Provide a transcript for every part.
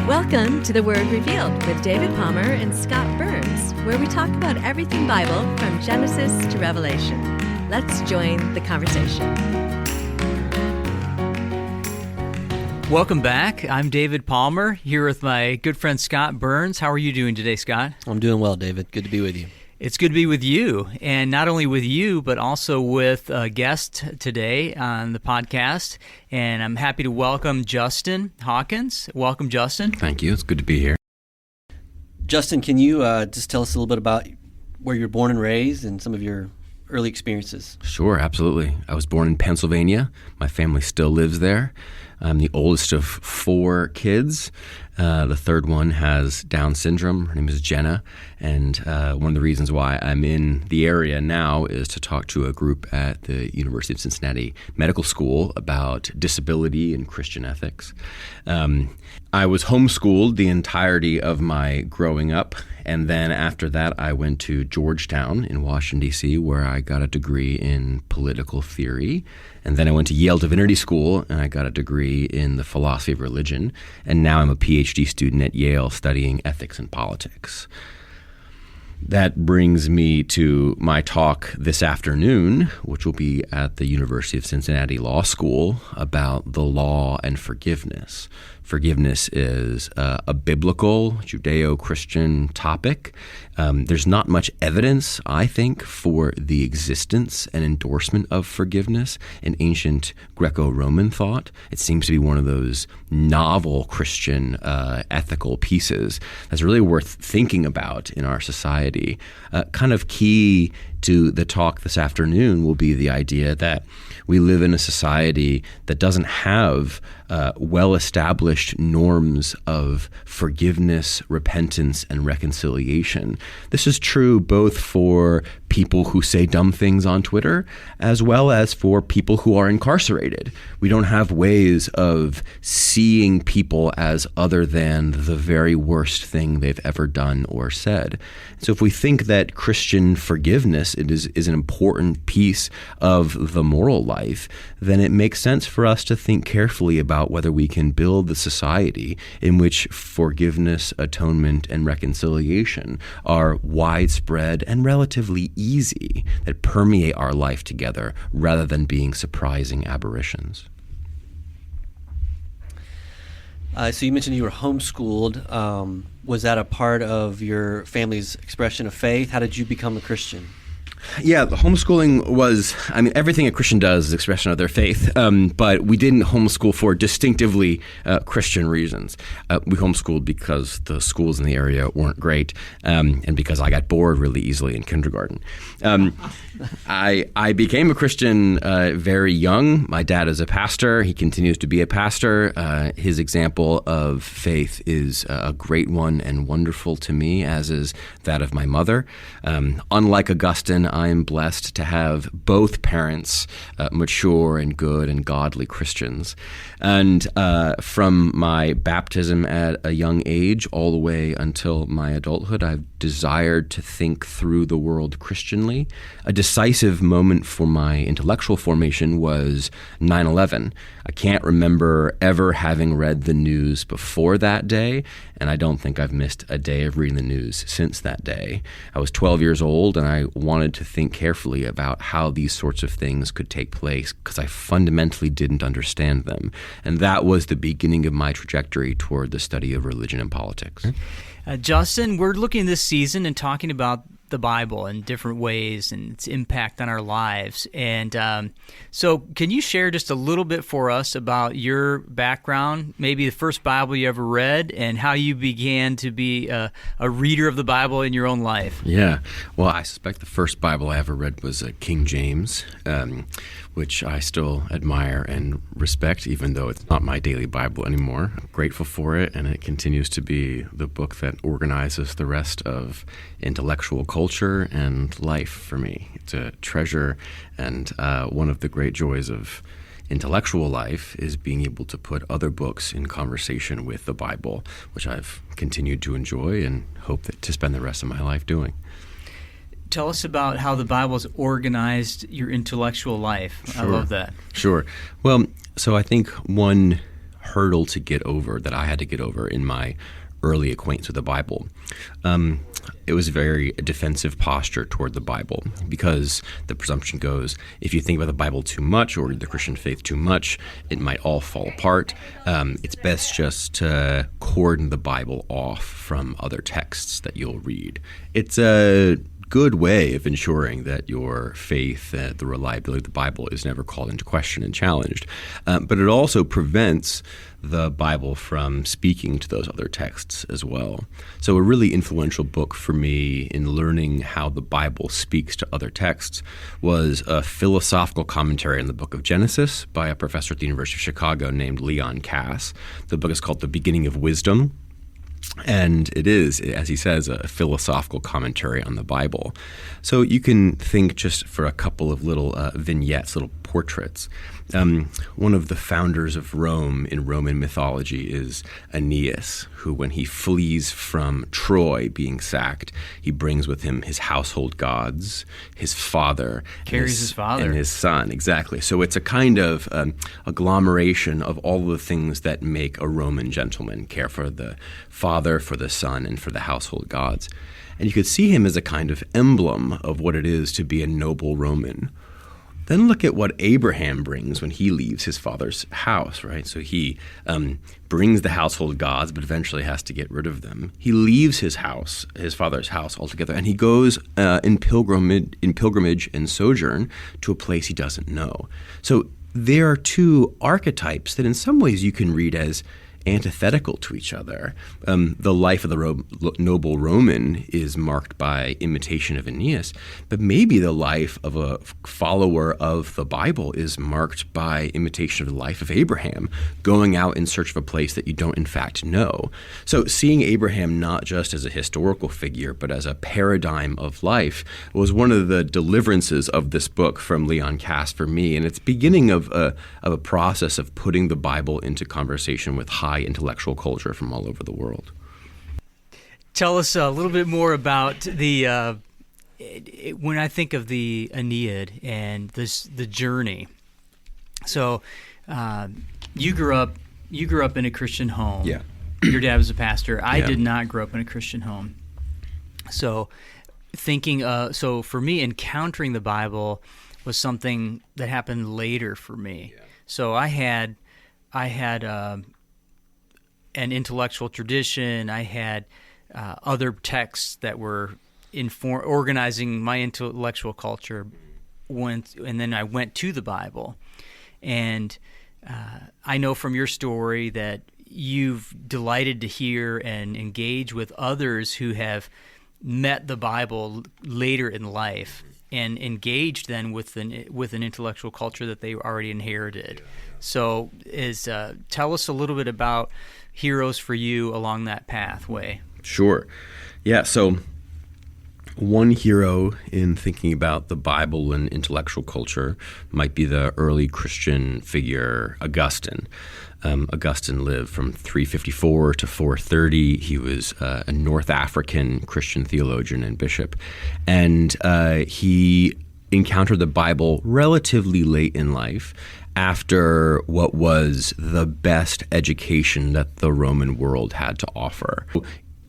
Welcome to The Word Revealed with David Palmer and Scott Burns, where we talk about everything Bible from Genesis to Revelation. Let's join the conversation. Welcome back. I'm David Palmer, here with my good friend Scott Burns. How are you doing today, Scott? I'm doing well, David. Good to be with you. It's good to be with you, and not only with you, but also with a guest today on the podcast. And I'm happy to welcome Justin Hawkins. Welcome, Justin. Thank you. It's good to be here. Justin, can you just tell us a little bit about where you're born and raised and some of your early experiences? Sure, absolutely. I was born in Pennsylvania. My family still lives there. I'm the oldest of four kids. The third one has Down syndrome. Her name is Jenna. And one of the reasons why I'm in the area now is to talk to a group at the University of Cincinnati Medical School about disability and Christian ethics. I was homeschooled the entirety of my growing up. And then after that, I went to Georgetown in Washington, D.C., where I got a degree in political theory. And then I went to Yale Divinity School, and I got a degree in the philosophy of religion. And now I'm a PhD student at Yale studying ethics and politics. That brings me to my talk this afternoon, which will be at the University of Cincinnati Law School about the law and forgiveness. Forgiveness is a biblical, Judeo-Christian topic. There's not much evidence, I think, for the existence and endorsement of forgiveness in ancient Greco-Roman thought. It seems to be one of those novel Christian ethical pieces that's really worth thinking about in our society. Kind of key to the talk this afternoon will be the idea that we live in a society that doesn't have well-established norms of forgiveness, repentance, and reconciliation. This is true both for people who say dumb things on Twitter as well as for people who are incarcerated. We don't have ways of seeing people as other than the very worst thing they've ever done or said. So if we think that Christian forgiveness is an important piece of the moral life, then it makes sense for us to think carefully about whether we can build the society in which forgiveness, atonement, and reconciliation are widespread and relatively easy, that permeate our life together rather than being surprising aberrations. So you mentioned you were homeschooled. Was that a part of your family's expression of faith? How did you become a Christian? Yeah, the homeschooling was, everything a Christian does is expression of their faith, but we didn't homeschool for distinctively Christian reasons. We homeschooled because the schools in the area weren't great, and because I got bored really easily in kindergarten. I became a Christian very young. My dad is a pastor. He continues to be a pastor. His example of faith is a great one and wonderful to me, as is that of my mother. Unlike Augusin, I am blessed to have both parents mature and good and godly Christians. And from my baptism at a young age all the way until my adulthood, I've desired to think through the world Christianly. A decisive moment for my intellectual formation was 9/11. I can't remember ever having read the news before that day, and I don't think I've missed a day of reading the news since that day. I was 12 years old, and I wanted to think carefully about how these sorts of things could take place because I fundamentally didn't understand them. And that was the beginning of my trajectory toward the study of religion and politics. Justin, we're looking this season and talking about the Bible in different ways and its impact on our lives. And so can you share just a little bit for us about your background, maybe the first Bible you ever read, and how you began to be a reader of the Bible in your own life? Yeah. Well, I suspect the first Bible I ever read was King James, which I still admire and respect, even though it's not my daily Bible anymore. I'm grateful for it, and it continues to be the book that organizes the rest of intellectual culture and life for me. It's a treasure, and one of the great joys of intellectual life is being able to put other books in conversation with the Bible, which I've continued to enjoy and hope to spend the rest of my life doing. Tell us about how the Bible's organized your intellectual life. Sure. I love that. Sure. Well, so I think one hurdle to get over that I had to get over in my early acquaintance with the Bible. It was a very defensive posture toward the Bible, because the presumption goes, if you think about the Bible too much or the Christian faith too much, it might all fall apart. It's best just to cordon the Bible off from other texts that you'll read. It's a good way of ensuring that your faith, the reliability of the Bible, is never called into question and challenged. But it also prevents the Bible from speaking to those other texts as well. So a really influential book for me in learning how the Bible speaks to other texts was a philosophical commentary on the book of Genesis by a professor at the University of Chicago named Leon Kass. The book is called The Beginning of Wisdom. And it is, as he says, a philosophical commentary on the Bible. So you can think just for a couple of little vignettes, little portraits. One of the founders of Rome in Roman mythology is Aeneas, who, when he flees from Troy being sacked, he brings with him his household gods, his father, carries his father, and his son. Exactly. So it's a kind of agglomeration of all the things that make a Roman gentleman care for the father, for the son, and for the household gods. And you could see him as a kind of emblem of what it is to be a noble Roman. Then look at what Abraham brings when he leaves his father's house, right? So he brings the household gods, but eventually has to get rid of them. He leaves his house, his father's house altogether, and he goes in pilgrimage and sojourn to a place he doesn't know. So there are two archetypes that in some ways you can read as antithetical to each other. The life of the noble Roman is marked by imitation of Aeneas, but maybe the life of a follower of the Bible is marked by imitation of the life of Abraham, going out in search of a place that you don't in fact know. So seeing Abraham not just as a historical figure, but as a paradigm of life was one of the deliverances of this book from Leon Kass for me, and it's beginning of a process of putting the Bible into conversation with high intellectual culture from all over the world. Tell us a little bit more about the when I think of the Aeneid and the journey. So you grew up in a Christian home. Yeah. Your dad was a pastor. I Yeah. did not grow up in a Christian home. So so for me, encountering the Bible was something that happened later for me. Yeah. So I had an intellectual tradition. I had other texts that were organizing my intellectual culture. And then I went to the Bible. And I know from your story that you've delighted to hear and engage with others who have met the Bible later in life and engaged then with an intellectual culture that they already inherited. So tell us a little bit about heroes for you along that pathway. Sure. Yeah, so one hero in thinking about the Bible and intellectual culture might be the early Christian figure Augustine. Augustine lived from 354 to 430. He was a North African Christian theologian and bishop, and he encountered the Bible relatively late in life, after what was the best education that the Roman world had to offer.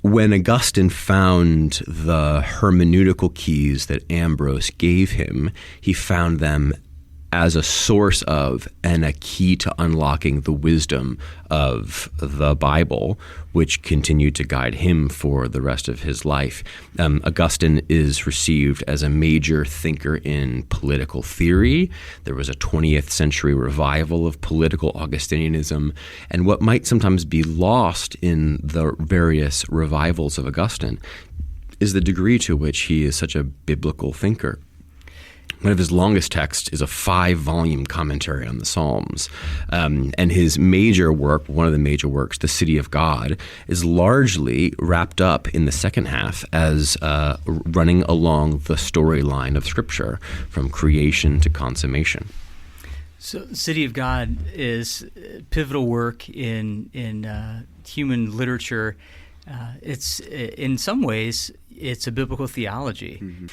When Augustine found the hermeneutical keys that Ambrose gave him, he found them as a source of and a key to unlocking the wisdom of the Bible, which continued to guide him for the rest of his life. Augustine is received as a major thinker in political theory. There was a 20th century revival of political Augustinianism, and what might sometimes be lost in the various revivals of Augustine is the degree to which he is such a biblical thinker. One of his longest texts is a 5-volume commentary on the Psalms. And his major work, one of the major works, The City of God, is largely wrapped up in the second half as running along the storyline of Scripture from creation to consummation. So City of God is pivotal work in human literature. It's in some ways it's a biblical theology. Mm-hmm.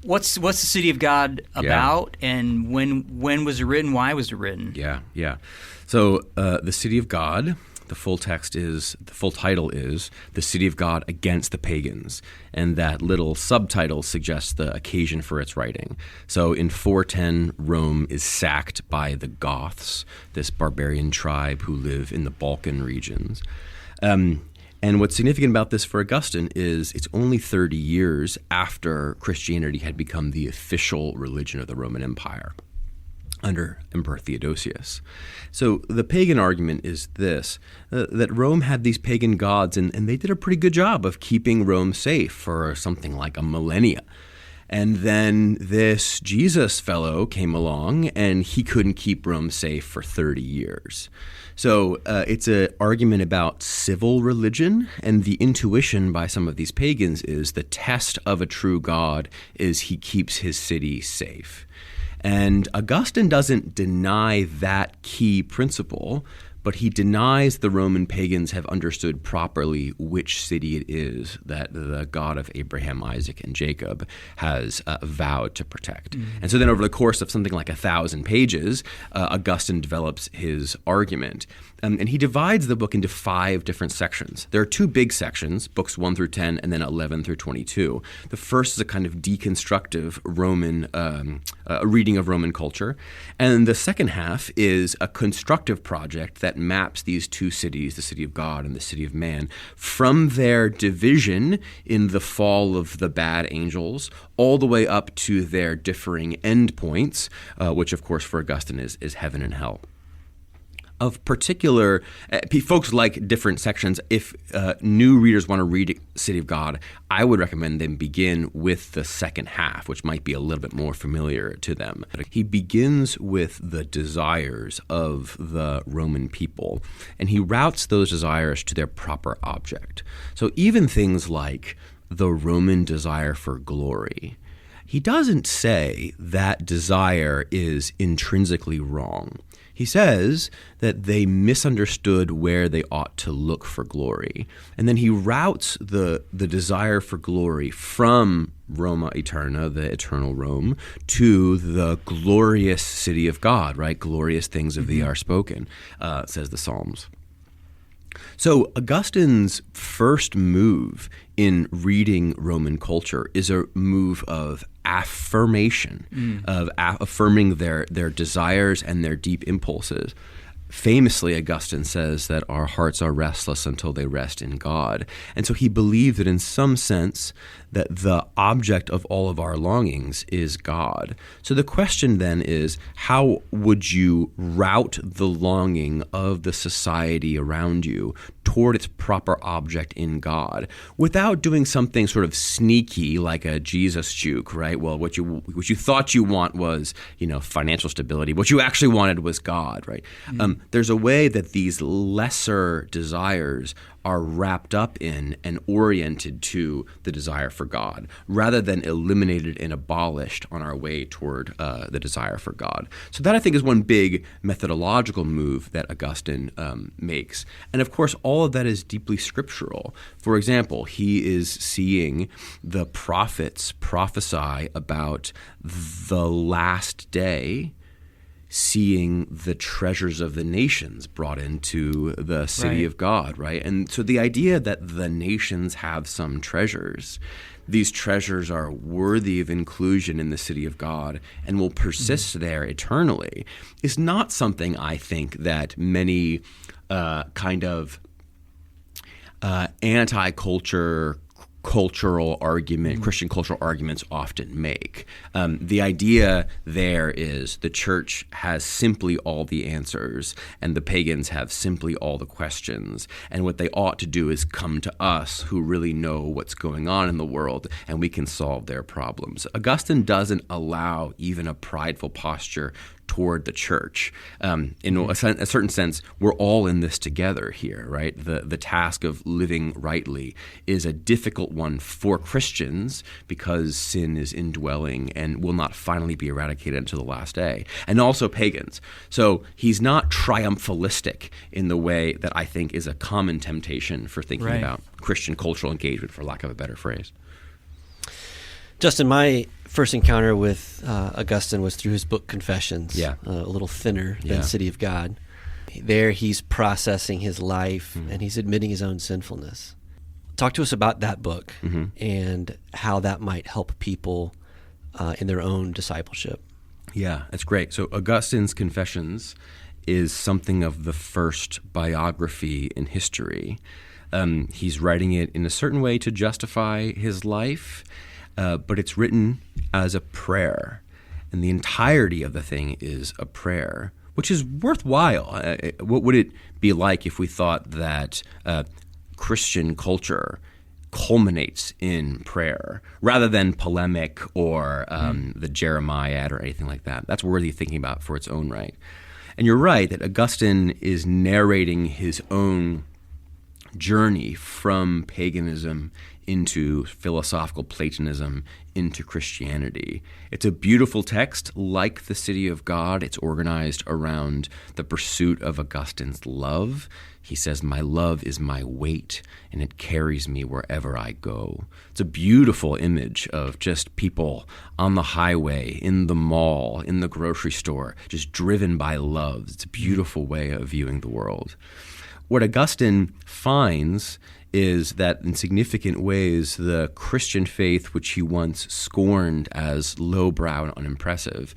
What's the City of God about, and when was it written? Why was it written? Yeah. So the city of God, the full title is The City of God Against the Pagans. And that little subtitle suggests the occasion for its writing. So in 410, Rome is sacked by the Goths, this barbarian tribe who live in the Balkan regions. And what's significant about this for Augustine is it's only 30 years after Christianity had become the official religion of the Roman Empire under Emperor Theodosius. So the pagan argument is this, that Rome had these pagan gods, and they did a pretty good job of keeping Rome safe for something like a millennia. And then this Jesus fellow came along, and he couldn't keep Rome safe for 30 years. So it's an argument about civil religion, and the intuition by some of these pagans is the test of a true God is he keeps his city safe. And Augustine doesn't deny that key principle, but he denies the Roman pagans have understood properly which city it is that the God of Abraham, Isaac, and Jacob has vowed to protect. Mm-hmm. And so then over the course of something like 1,000 pages, Augustine develops his argument. And he divides the book into 5 different sections. There are 2 big sections, books 1 through 10 and then 11 through 22. The first is a kind of deconstructive Roman reading of Roman culture. And the second half is a constructive project that maps these 2 cities, the city of God and the city of man, from their division in the fall of the bad angels all the way up to their differing endpoints, which of course for Augustine is heaven and hell. Of particular, folks like different sections. If new readers want to read City of God, I would recommend them begin with the second half, which might be a little bit more familiar to them. He begins with the desires of the Roman people, and he routes those desires to their proper object. So even things like the Roman desire for glory, he doesn't say that desire is intrinsically wrong. He says that they misunderstood where they ought to look for glory. And then he routes the desire for glory from Roma Eterna, the eternal Rome, to the glorious city of God, right? Glorious things of thee are spoken, says the Psalms. So Augustine's first move in reading Roman culture is a move of affirmation, of affirming their desires and their deep impulses. Famously, Augustine says that our hearts are restless until they rest in God. And so he believed that in some sense that the object of all of our longings is God. So the question then is, how would you route the longing of the society around you toward its proper object in God without doing something sort of sneaky like a Jesus juke, right? Well, what you thought you want was, financial stability. What you actually wanted was God, right? There's a way that these lesser desires are wrapped up in and oriented to the desire for God, rather than eliminated and abolished on our way toward the desire for God. So that, I think, is one big methodological move that Augustine makes. And of course, all of that is deeply scriptural. For example, he is seeing the prophets prophesy about the last day, seeing the treasures of the nations brought into the city of God, right? And so the idea that the nations have some treasures, these treasures are worthy of inclusion in the city of God and will persist there eternally, is not something I think that many anti-culture cultural argument, Christian cultural arguments often make. The idea there is the church has simply all the answers and the pagans have simply all the questions. And what they ought to do is come to us who really know what's going on in the world and we can solve their problems. Augustine doesn't allow even a prideful posture toward the church. In a certain sense, we're all in this together here, right? The task of living rightly is a difficult one for Christians because sin is indwelling and will not finally be eradicated until the last day, and also pagans. So he's not triumphalistic in the way that I think is a common temptation for thinking about Christian cultural engagement, for lack of a better phrase. Justin, my first encounter with Augustine was through his book Confessions, a little thinner than City of God. there he's processing his life and he's admitting his own sinfulness. Talk to us about that book and how that might help people in their own discipleship. Yeah, that's great. So Augustine's Confessions is something of the first biography in history. He's writing it in a certain way to justify his life, but it's written as a prayer. And the entirety of the thing is a prayer, which is worthwhile. What would it be like if we thought that Christian culture culminates in prayer rather than polemic or the Jeremiad or anything like that? That's worthy thinking about for its own right. And you're right that Augustine is narrating his own journey from paganism into philosophical Platonism, into Christianity. It's a beautiful text, like the City of God. It's organized around the pursuit of Augustine's love. He says, "My love is my weight, and it carries me wherever I go." It's a beautiful image of just people on the highway, in the mall, in the grocery store, just driven by love. It's a beautiful way of viewing the world. What Augustine finds is that in significant ways, the Christian faith, which he once scorned as lowbrow and unimpressive,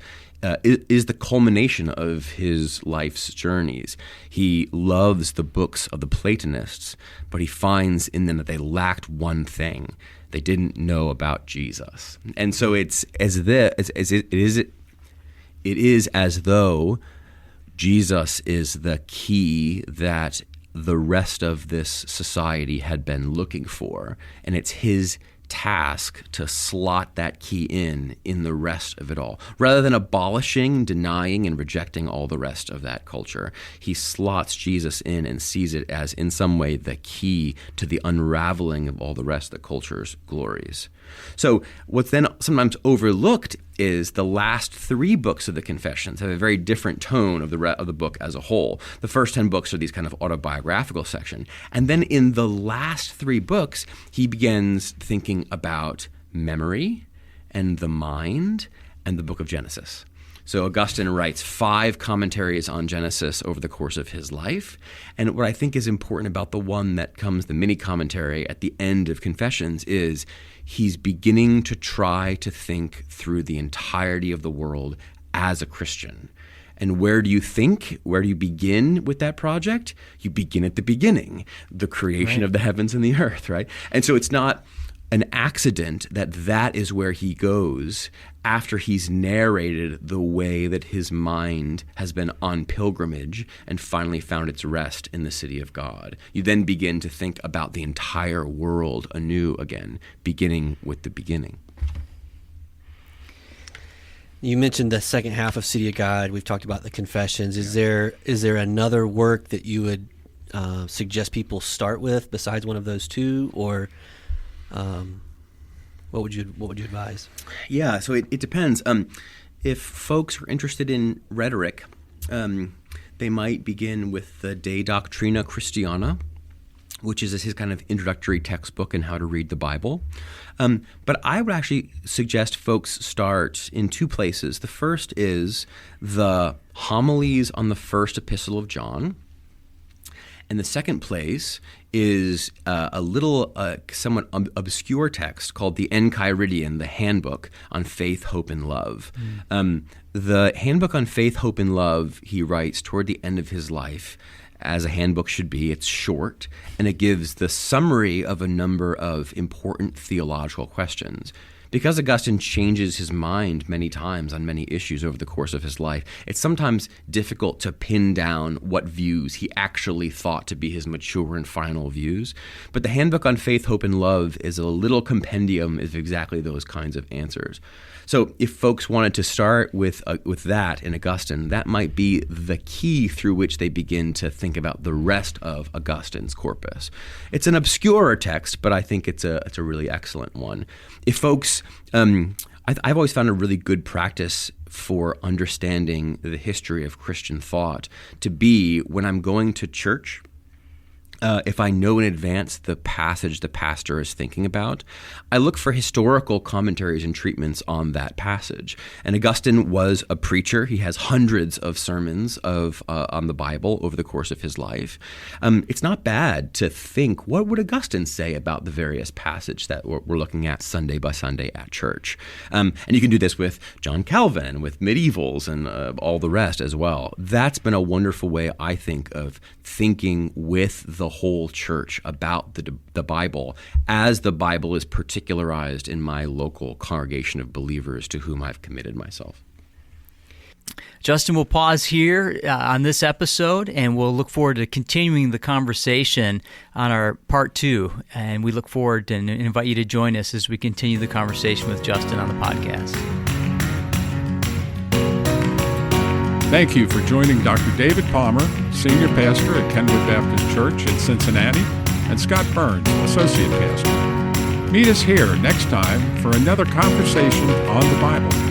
is the culmination of his life's journeys. He loves the books of the Platonists, but he finds in them that they lacked one thing. They didn't know about Jesus. And so it is as though Jesus is the key that the rest of this society had been looking for, and it's his task to slot that key in the rest of it all. Rather than abolishing, denying, and rejecting all the rest of that culture, he slots Jesus in and sees it as, in some way, the key to the unraveling of all the rest of the culture's glories. So what's then sometimes overlooked is the last 3 books of the Confessions have a very different tone of the book as a whole. The first 10 books are these kind of autobiographical section. And then in the last 3 books, he begins thinking about memory and the mind and the book of Genesis. So Augustine writes 5 commentaries on Genesis over the course of his life. And what I think is important about the one that comes, the mini commentary at the end of Confessions, is he's beginning to try to think through the entirety of the world as a Christian. And where do you begin with that project? You begin at the beginning, the creation of the heavens and the earth, right? And so it's not an accident that is where he goes after he's narrated the way that his mind has been on pilgrimage and finally found its rest in the city of God. You then begin to think about the entire world anew again, beginning with the beginning. You mentioned the second half of City of God. We've talked about the Confessions. Is there another work that you would suggest people start with besides one of those 2, or what would you advise? Yeah, so it depends. If folks are interested in rhetoric, they might begin with the De Doctrina Christiana, which is his kind of introductory textbook in how to read the Bible. But I would actually suggest folks start in 2 places. The first is the homilies on the first epistle of John. And the second place is a little somewhat obscure text called the Enchiridion, the Handbook on Faith, Hope, and Love. The Handbook on Faith, Hope, and Love, he writes toward the end of his life, as a handbook should be. It's short, and it gives the summary of a number of important theological questions. Because Augustine changes his mind many times on many issues over the course of his life, it's sometimes difficult to pin down what views he actually thought to be his mature and final views. But the Handbook on Faith, Hope, and Love is a little compendium of exactly those kinds of answers. So if folks wanted to start with that in Augustine, that might be the key through which they begin to think about the rest of Augustine's corpus. It's an obscure text, but I think it's a really excellent one. If folks, I've always found a really good practice for understanding the history of Christian thought to be, when I'm going to church, If I know in advance the passage the pastor is thinking about, I look for historical commentaries and treatments on that passage. And Augustine was a preacher. He has hundreds of sermons on the Bible over the course of his life. It's not bad to think, what would Augustine say about the various passages that we're looking at Sunday by Sunday at church? And you can do this with John Calvin, with medievals, and all the rest as well. That's been a wonderful way, I think, of thinking with the whole church about the Bible as the Bible is particularized in my local congregation of believers to whom I've committed myself. Justin, we'll pause here on this episode, and we'll look forward to continuing the conversation on our part 2. And we look forward and invite you to join us as we continue the conversation with Justin on the podcast. Thank you for joining Dr. David Palmer, Senior Pastor at Kenwood Baptist Church in Cincinnati, and Scott Burns, Associate Pastor. Meet us here next time for another conversation on the Bible.